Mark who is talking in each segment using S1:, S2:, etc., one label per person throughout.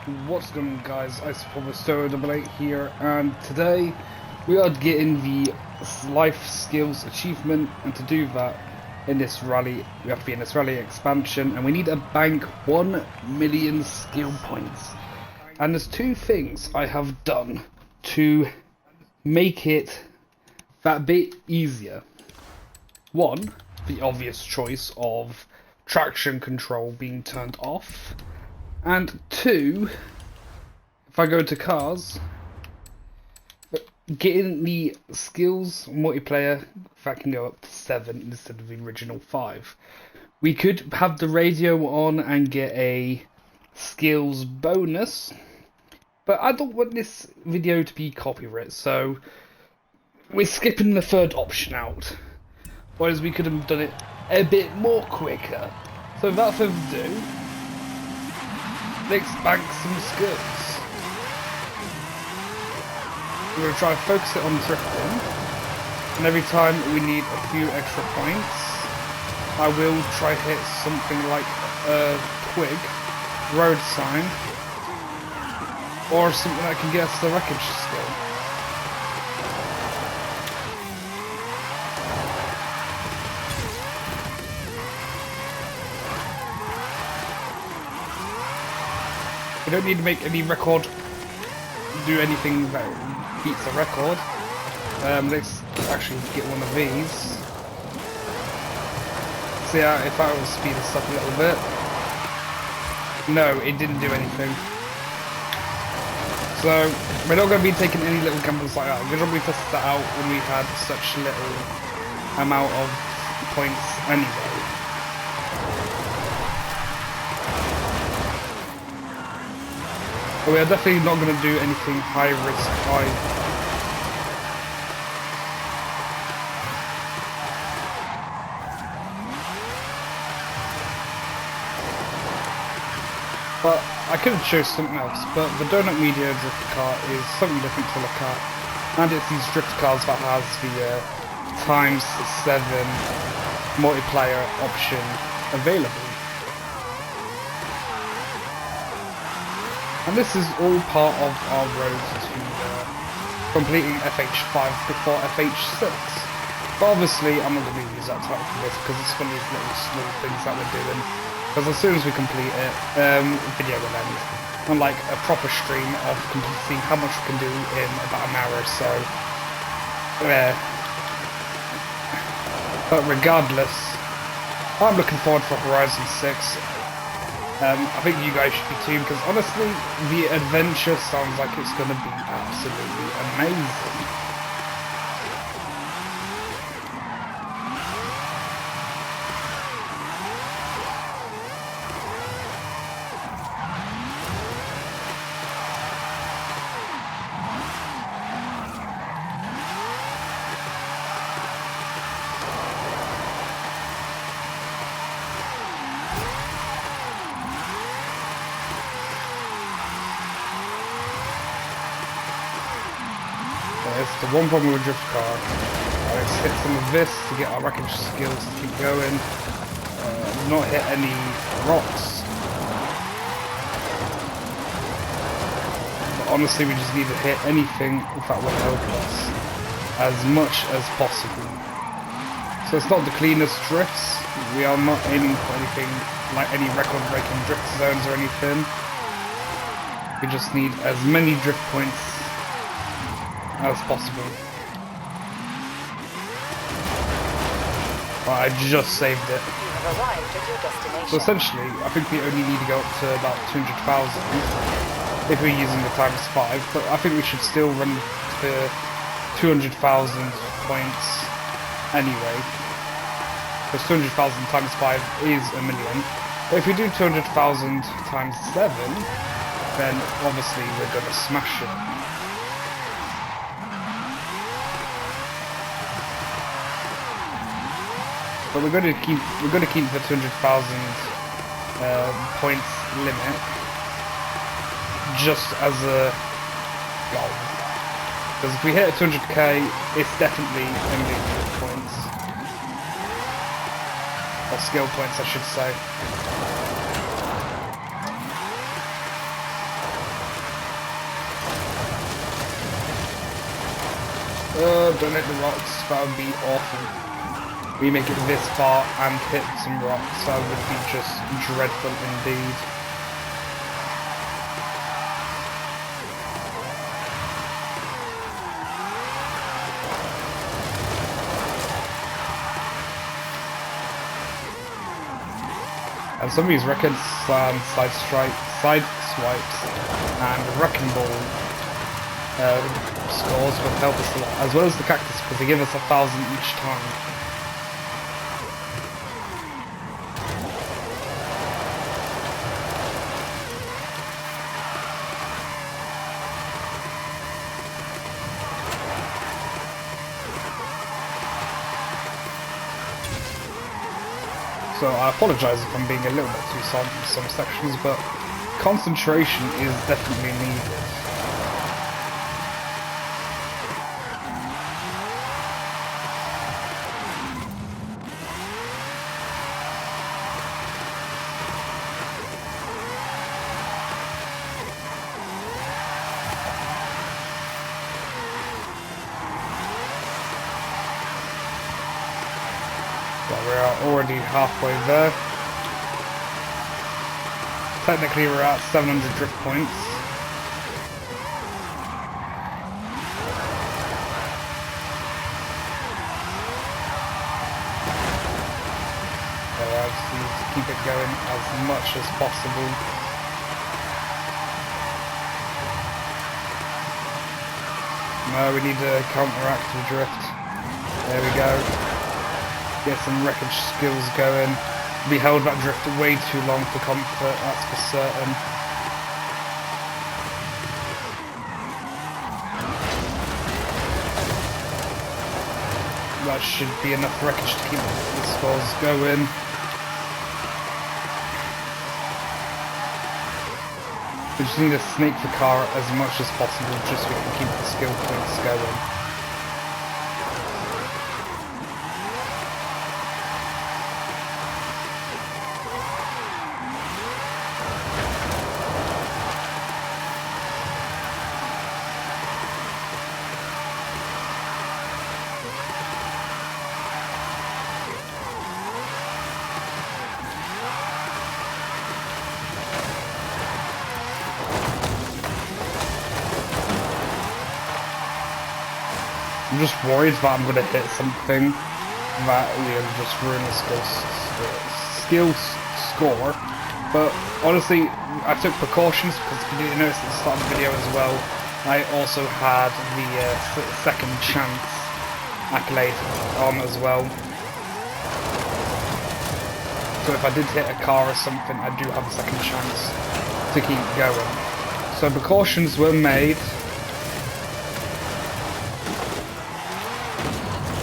S1: What's going on, guys? I suppose Double8 here, and today we are getting the life skills achievement, and to do that in this rally we have to be in this rally expansion, and we need to bank 1 million skill points. And there's two things I have done to make it that bit easier. One, the obvious choice of traction control being turned off. And two, if I go to cars, getting the skills multiplayer, that can go up to 7 instead of the original 5. We could have the radio on and get a skills bonus, but I don't want this video to be copyright, so we're skipping the third option out. Whereas we could have done it a bit more quicker. So without further ado, let's bank some skills. We're going to try and focus it on drifting, and every time we need a few extra points, I will try hit something like a twig, road sign, or something that can get us the wreckage skill. We don't need to make any record, do anything that beats a record. Let's actually get one of these. See if I will speed this up a little bit. No, it didn't do anything. So, we're not going to be taking any little gambles like that. We're going to test that out when we had such little amount of points anyway. But we are definitely not going to do anything high risk either. But I could have chosen something else, but the Donut Media drift car is something different to look at. And it's these drift cars that has the ×7 multiplayer option available. And this is all part of our road to completing FH5 before FH6. But obviously I'm not going to use that title for this because it's one of these little small things that we're doing. Because as soon as we complete it, video will end. Unlike a proper stream of completing how much we can do in about an hour or so. But regardless, I'm looking forward for Horizon 6. I think you guys should be too, because honestly, the adventure sounds like it's going to be absolutely amazing. It's the one problem with a drift car. Let's hit some of this to get our wreckage skills to keep going. Not hit any rocks. But honestly, we just need to hit anything that will help us as much as possible. So it's not the cleanest drifts. We are not aiming for anything like any record-breaking drift zones or anything. We just need as many drift points as possible. But I just saved it.
S2: You have arrived at your destination.
S1: So essentially, I think we only need to go up to about 200,000 if we're using the ×5, but I think we should still run to 200,000 points anyway. Because 200,000 ×5 is a million. But if we do 200,000 ×7, then obviously we're gonna smash it. But we're going to keep the 200,000 points limit just as a goal. Because if we hit 200k, it's definitely a million points, or skill points, I should say. Don't hit the rocks, that would be awful. We make it this far and hit some rocks, that would be just dreadful indeed. And some of these records, side swipes, and wrecking ball scores will help us a lot, as well as the cactus, because they give us 1,000 each time. So I apologise if I'm being a little bit too silent in some sections, but concentration is definitely needed. Well, we are already halfway there. Technically we're at 700 drift points. So I just need to keep it going as much as possible. No, we need to counteract the drift. There we go. Get some wreckage skills going. We held that drift way too long for comfort, that's for certain. That should be enough wreckage to keep the scores going. We just need to snake the car as much as possible just so we can keep the skill points going. I'm just worried that I'm going to hit something that will just ruin the skill score. But honestly, I took precautions because you didn't notice at the start of the video as well. I also had the second chance accolade on as well. So if I did hit a car or something, I do have a second chance to keep going. So precautions were made.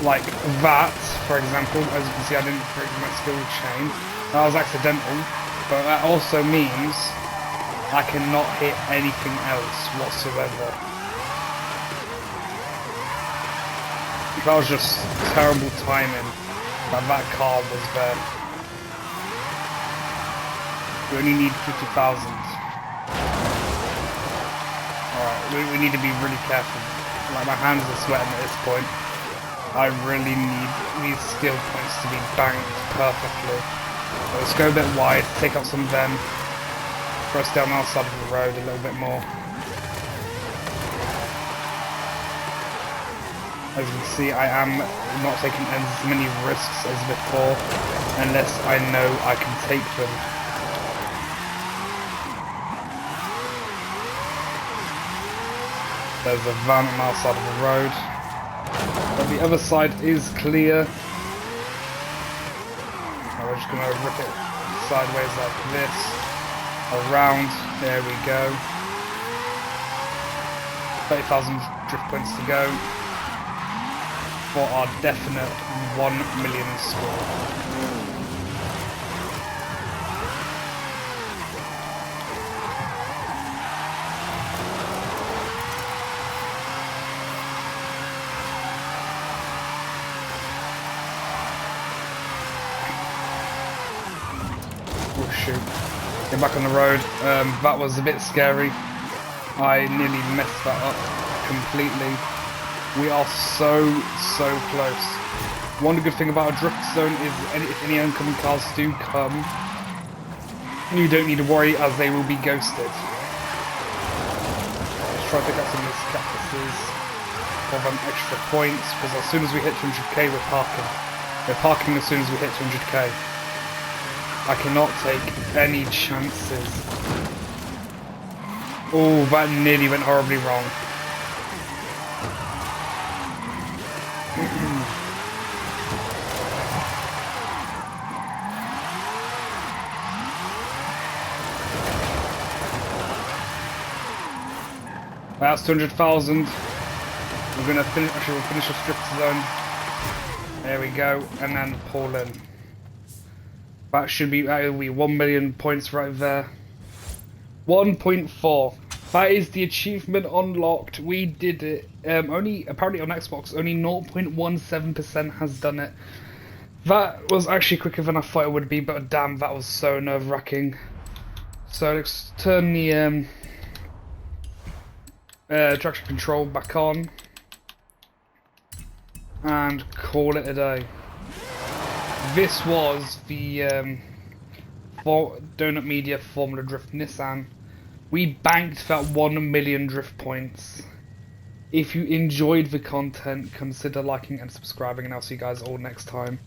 S1: Like that, for example, as you can see I didn't break my skill chain. That was accidental, but that also means I cannot hit anything else whatsoever. That was just terrible timing that that car was there. We only need 50,000. Alright, we need to be really careful. Like my hands are sweating at this point. I really need these skill points to be banked perfectly. So let's go a bit wide, take out some of them, press down our side of the road a little bit more. As you can see, I am not taking as many risks as before, unless I know I can take them. There's a van on our side of the road. But the other side is clear. Now we're just going to rip it sideways like this. Around. There we go. 30,000 drift points to go for our definite 1 million score. Get back on the road. That was a bit scary. I nearly messed that up completely. We are so close. One good thing about a drift zone is if any oncoming cars do come, you don't need to worry as they will be ghosted. Let's try to pick up some of these cactuses for them extra points, because as soon as we hit 200k we're parking. We're parking as soon as we hit 200k. I cannot take any chances. Oh, that nearly went horribly wrong. That's 200,000. We're gonna finish. Actually, we'll finish the drift zone. There we go, and then pull in. That'll be 1 million points right there. 1.4. That is the achievement unlocked. We did it. Only apparently on Xbox, only 0.17% has done it. That was actually quicker than I thought it would be, but damn, that was so nerve-wracking. So let's turn the traction control back on and call it a day. This was the Donut Media Formula Drift Nissan. We banked that 1 million drift points. If you enjoyed the content, consider liking and subscribing, and I'll see you guys all next time.